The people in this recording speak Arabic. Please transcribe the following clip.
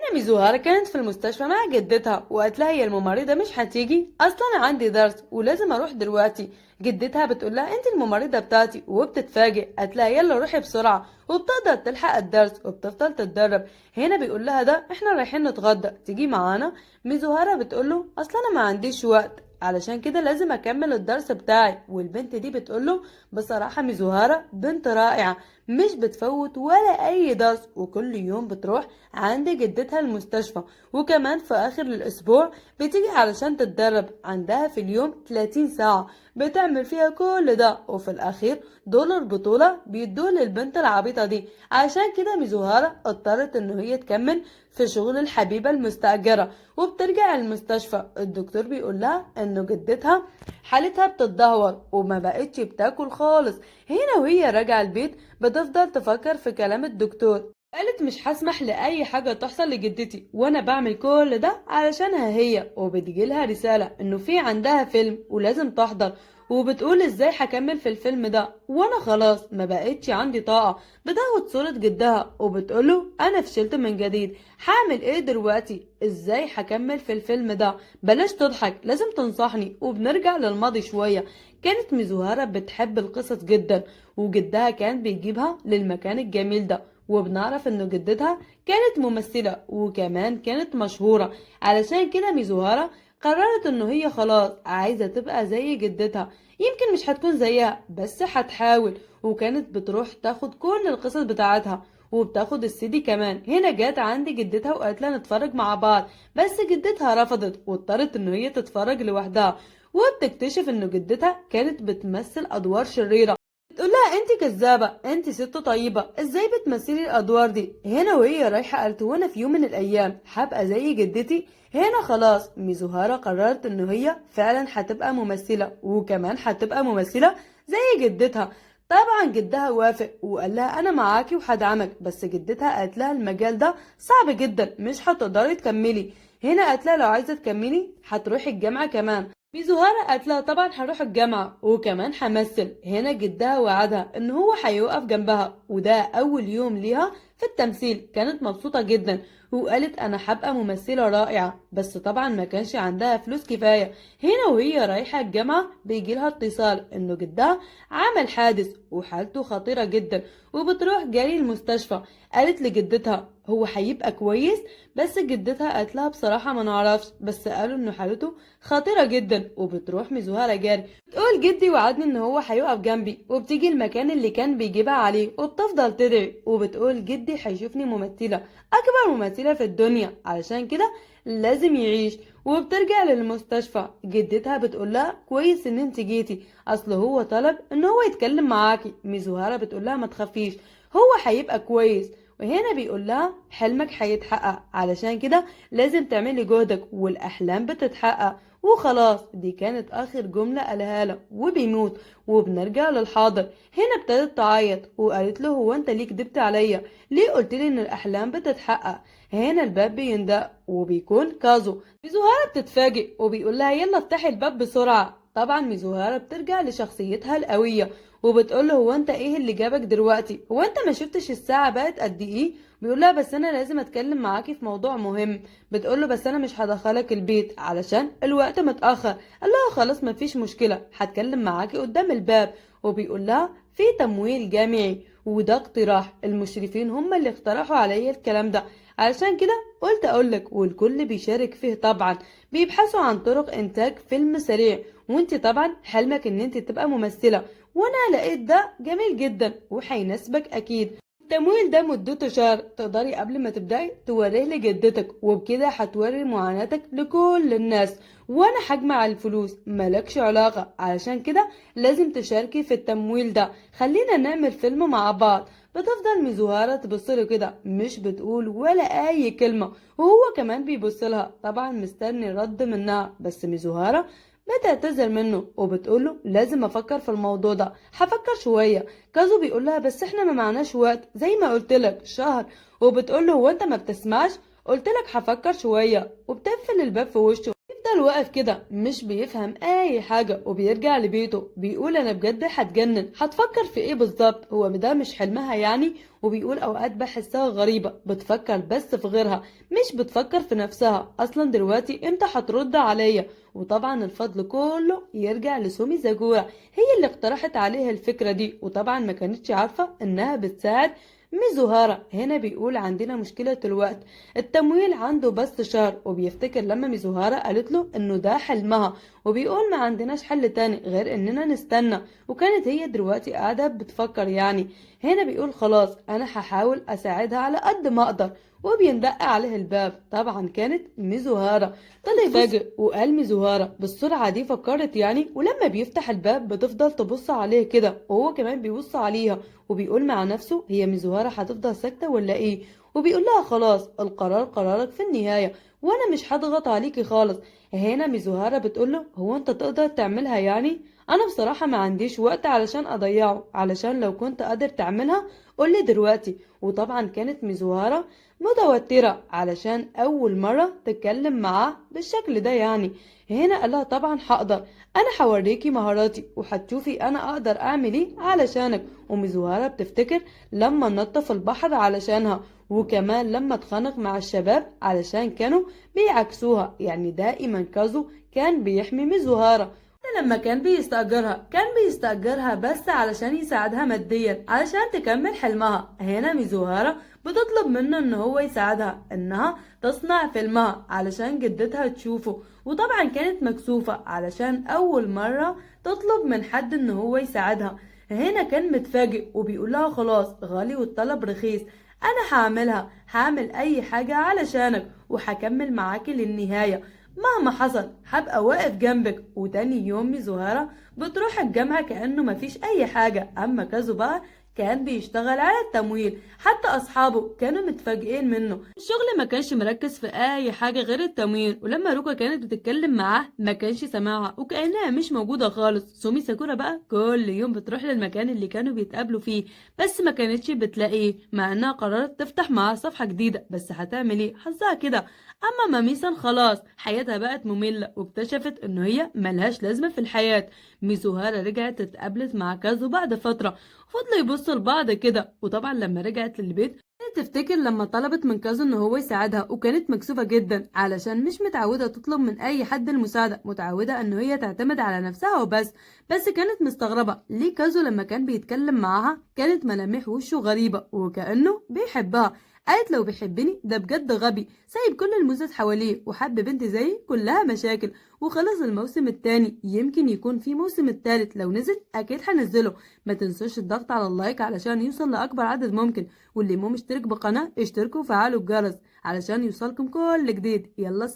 هنا ميزوهارا كانت في المستشفى مع جدتها وقالت لها هي الممرضة مش هتيجي اصلا انا عندي درس ولازم اروح دلوقتي. جدتها بتقول لها انت الممرضة بتاعتي وبتتفاجئ، قالت لها يلا روحي بسرعة، وبتقدر تلحق الدرس وبتفضل تتدرب. هنا بيقول لها ده احنا رايحين نتغدى تيجي معانا. ميزوهارا بتقول له اصلا انا ما عنديش وقت علشان كده لازم اكمل الدرس بتاعي. والبنت دي بتقوله بصراحة ميزوهارا بنت رائعة، مش بتفوت ولا اي درس وكل يوم بتروح عند جدتها المستشفى، وكمان في اخر الاسبوع بتيجي علشان تتدرب. عندها في اليوم 30 ساعة بتعمل فيها كل ده، وفي الاخير دول البطولة بيدوه للبنت العبيطة دي. عشان كده ميزوهارا اضطرت ان هي تكمل في شغل الحبيبة المستأجرة. وبترجع المستشفى الدكتور بيقول لها انه جدتها حالتها بتتدهور وما بقتش بتاكل خالص. هنا وهي راجعة البيت بتفضل تفكر في كلام الدكتور. قالت مش هسمح لأي حاجة تحصل لجدتي وأنا بعمل كل ده علشانها هي. وبتجيلها رسالة إنه في عندها فيلم ولازم تحضر، وبتقول ازاي هكمل في الفيلم ده وانا خلاص ما بقتش عندي طاقة. بتاخد صورة جدها وبتقوله انا فشلت من جديد، هعمل ايه دلوقتي؟ ازاي هكمل في الفيلم ده؟ بلاش تضحك لازم تنصحني. وبنرجع للماضي شوية. كانت ميزوهارا بتحب القصص جدا، وجدها كان بيجيبها للمكان الجميل ده. وبنعرف انه جدتها كانت ممثلة وكمان كانت مشهورة. علشان كده ميزوهارا قررت انه هي خلاص عايزة تبقى زي جدتها. يمكن مش هتكون زيها بس هتحاول. وكانت بتروح تاخد كل القصص بتاعتها وبتاخد السيدي كمان. هنا جات عند جدتها وقالت لها نتفرج مع بعض، بس جدتها رفضت واضطرت ان هي تتفرج لوحدها. وبتكتشف انه جدتها كانت بتمثل ادوار شريرة. تقول لها انت كذابة، انت ست طيبة، ازاي بتمثلي الادوار دي؟ هنا وهي رايحة قالت وانا في يوم من الايام هبقى زي جدتي. هنا خلاص ميزوهارا قررت ان هي فعلا هتبقى ممثلة وكمان هتبقى ممثلة زي جدتها. طبعا جدها وافق وقال لها انا معاكي وهدعمك، بس جدتها قالت لها المجال ده صعب جدا مش هتقدري تكملي. هنا قالت لها لو عايزة تكملي هتروحي الجامعة كمان. ميزوهارا قالت لها طبعا هروح الجامعة وكمان همثل. هنا جدها وعدها ان هو هيوقف جنبها، وده اول يوم ليها في التمثيل. كانت مبسوطة جدا وقالت انا هبقى ممثلة رائعة، بس طبعا ما كانش عندها فلوس كفاية. هنا وهي رايحة الجامعة بيجيلها اتصال انه جدها عمل حادث وحالته خطيرة جدا، وبتروح جري المستشفى. قالت لجدتها هو هيبقى كويس؟ بس جدتها قالت لها بصراحة ما نعرفش، بس قالوا انه حالته خطيرة جدا. وبتروح ميزوهارا جاري تقول جدي وعدني ان هو هيقف جنبي، وبتيجي المكان اللي كان بيجيبها عليه وبتفضل تدعي وبتقول جدي هيشوفني ممثلة، اكبر ممثلة في الدنيا، علشان كده لازم يعيش. وبترجع للمستشفى جدتها بتقول لها كويس ان انت جيتي، اصل هو طلب ان هو يتكلم معاكي. ميزوهارا بتقول لها ما تخافيش هو هيبقى كويس. وهنا بيقول لها حلمك هيتحقق، علشان كده لازم تعملي جهدك والاحلام بتتحقق. وخلاص دي كانت اخر جملة قالها له وبيموت. وبنرجع للحاضر. هنا ابتدت تعيط وقالت له هو انت ليه كدبت عليا؟ ليه قلت لي ان الاحلام بتتحقق؟ هنا الباب بيندق وبيكون كازو. ميزوهارا بتتفاجئ وبيقول لها يلا افتحي الباب بسرعة. طبعا ميزوهارا بترجع لشخصيتها القوية وبتقول له هو انت ايه اللي جابك دلوقتي؟ هو انت ما شفتش الساعة بقت قد ايه؟ بيقول لها بس انا لازم اتكلم معاكي في موضوع مهم. بتقول له بس انا مش هدخلك البيت علشان الوقت متأخر. قال لها خلاص ما فيش مشكلة هتكلم معاكي قدام الباب. وبيقول لها في تمويل جامعي وده اقتراح المشرفين هم اللي اقترحوا عليا الكلام ده، علشان كده قلت اقولك والكل بيشارك فيه. طبعا بيبحثوا عن طرق انتاج فيلم سريع، وانت طبعا حلمك ان انت تبقى ممثلة، وانا لقيت ده جميل جدا وهيناسبك اكيد. التمويل ده مدته شهر، تقدري قبل ما تبدأي توريه لجدتك وبكده هتوري معاناتك لكل الناس، وانا هجمع الفلوس ملكش علاقة. علشان كده لازم تشاركي في التمويل ده، خلينا نعمل فيلم مع بعض. بتفضل ميزوهارا تبصله كده مش بتقول ولا اي كلمة، وهو كمان بيبصلها طبعا مستني رد منها. بس ميزوهارا بتعتذر منه وبتقوله لازم افكر في الموضوع ده، هفكر شوية. كازو بيقولها بس احنا ما معناش وقت زي ما قلتلك شهر. وبتقوله هو انت ما بتسمعش؟ قلتلك هفكر شوية. وبتقفل الباب في وشه. فضل واقف كده مش بيفهم اي حاجة وبيرجع لبيته بيقول انا بجد هتجنن، هتفكر في ايه بالظبط؟ هو ده مش حلمها يعني؟ وبيقول اوقات بحسها غريبة بتفكر بس في غيرها مش بتفكر في نفسها، اصلا دلوقتي امتى هترد عليا؟ وطبعا الفضل كله يرجع لسومي زاجورا، هي اللي اقترحت عليها الفكرة دي، وطبعا ما كانتش عارفة انها بتساعد ميزوهارا. هنا بيقول عندنا مشكلة الوقت، التمويل عنده بس شهر، وبيفتكر لما ميزوهارا قالت له انه ده حلمها، وبيقول ما عندناش حل تاني غير اننا نستنى، وكانت هي دلوقتي قاعدة بتفكر يعني. هنا بيقول خلاص انا هحاول اساعدها على قد ما اقدر، وبيندق عليه الباب، طبعا كانت ميزوهارا. ابتدى يفاجئ وقال ميزوهارا بالسرعة دي فكرت يعني، ولما بيفتح الباب بتفضل تبص عليه كده وهو كمان بيبص عليها، وبيقول مع نفسه هي ميزوهارا هتفضل ساكتة ولا ايه؟ وبيقول لها خلاص القرار قرارك في النهاية، وانا مش هضغط عليكي خالص. هنا ميزوهارا بتقوله هو انت تقدر تعملها يعني؟ انا بصراحة ما عنديش وقت علشان اضيعه، علشان لو كنت قادر تعملها قولي دلوقتي. وطبعا كانت ميزوهارا متوترة علشان اول مرة تتكلم معاه بالشكل ده يعني. هنا قالها طبعا هقدر، انا هوريكي مهاراتي وهتشوفي انا اقدر اعمل ايه علشانك. وميزوهارا بتفتكر لما نطف البحر علشانها، وكمان لما اتخانق مع الشباب علشان كانوا بيعكسوها، يعني دائما كازو كان بيحمي ميزوهارا. لما كان بيستأجرها بس علشان يساعدها ماديا علشان تكمل حلمها. هنا ميزوهارا بتطلب منه ان هو يساعدها انها تصنع فيلمها علشان جدتها تشوفه، وطبعا كانت مكسوفة علشان اول مرة تطلب من حد ان هو يساعدها. هنا كان متفاجئ وبيقول لها خلاص غالي والطلب رخيص، انا هعمل اي حاجة علشانك وهكمل معاكي للنهاية مهما حصل، هبقى واقف جنبك. وتاني يوم ميزوهارا بتروح الجامعة كأنه مفيش أي حاجة. أما كازو بقى كان بيشتغل على التمويل، حتى أصحابه كانوا متفاجئين منه، الشغل ما كانش مركز في أي حاجة غير التمويل. ولما روكا كانت بتتكلم معاه ما كانش سامعها وكأنها مش موجودة خالص. سومي ساكورا بقى كل يوم بتروح للمكان اللي كانوا بيتقابلوا فيه بس ما كانتش بتلاقيه، مع انها قررت تفتح معاه صفحة جديدة، بس هتعمل ايه حظها كده. اما ماميسان خلاص حياتها بقت مملة واكتشفت انه هي ملهاش لازمة في الحياة. ميزوهارا رجعت اتقابلت مع كازو بعد فترة، فضلوا يبصوا لبعض كده. وطبعا لما رجعت للبيت كانت تفتكر لما طلبت من كازو ان هو يساعدها، وكانت مكسوفة جدا علشان مش متعودة تطلب من اي حد المساعدة، متعودة ان هي تعتمد على نفسها وبس. بس كانت مستغربة ليه كازو لما كان بيتكلم معاها كانت ملامح وشه غريبة وكأنه بيحبها. قالت لو بيحبني ده بجد غبي، سايب كل الموزات حواليه وحب بنت زيي كلها مشاكل. وخلص الموسم التاني، يمكن يكون في موسم التالت، لو نزل اكيد هنزله. ما تنسوش الضغط على اللايك علشان يوصل لاكبر عدد ممكن، واللي مو مشترك بقناة اشتركوا وفعلوا الجرس علشان يوصلكم كل جديد. يلا